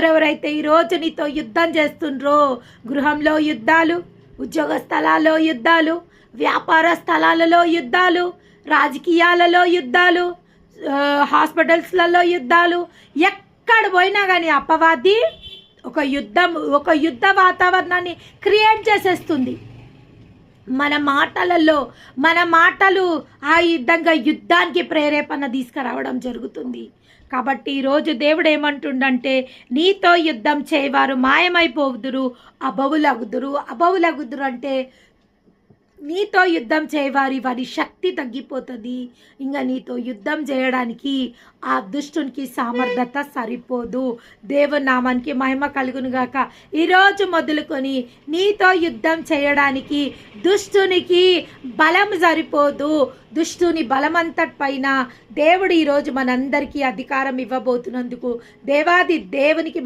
ఎవరెవరైతే ఈరోజు నీతో యుద్ధం చేస్తుండ్రో, గృహంలో యుద్ధాలు, ఉద్యోగ స్థలాల్లో యుద్ధాలు, వ్యాపార స్థలాలలో యుద్ధాలు, రాజకీయాలలో యుద్ధాలు, హాస్పిటల్స్లలో యుద్ధాలు, ఎక్కడ పోయినా కానీ అపవాది ఒక యుద్ధ వాతావరణాన్ని క్రియేట్ చేసేస్తుంది. మన మాటలు ఆ విధంగా యుద్ధానికి ప్రేరేపణ తీసుకురావడం జరుగుతుంది. కాబట్టి ఈరోజు దేవుడు ఏమంటుండంటే, నీతో యుద్ధం చేయవారు మాయమైపోదురు, అబవులగుదురు అంటే నీతో యుద్ధం చేయవారి వారి శక్తి తగ్గిపోతుంది. ఇంకా నీతో యుద్ధం చేయడానికి ఆ దుష్టునికి సామర్థ్యత సరిపోదు. దేవుని నామానికి మహిమ కలుగును గాక. ఈరోజు మొదలుకొని నీతో యుద్ధం చేయడానికి దుష్టునికి బలం సరిపోదు. దుష్టుని బలమంతటి పైన దేవుడు ఈరోజు మనందరికీ అధికారం ఇవ్వబోతున్నందుకు దేవాది దేవునికి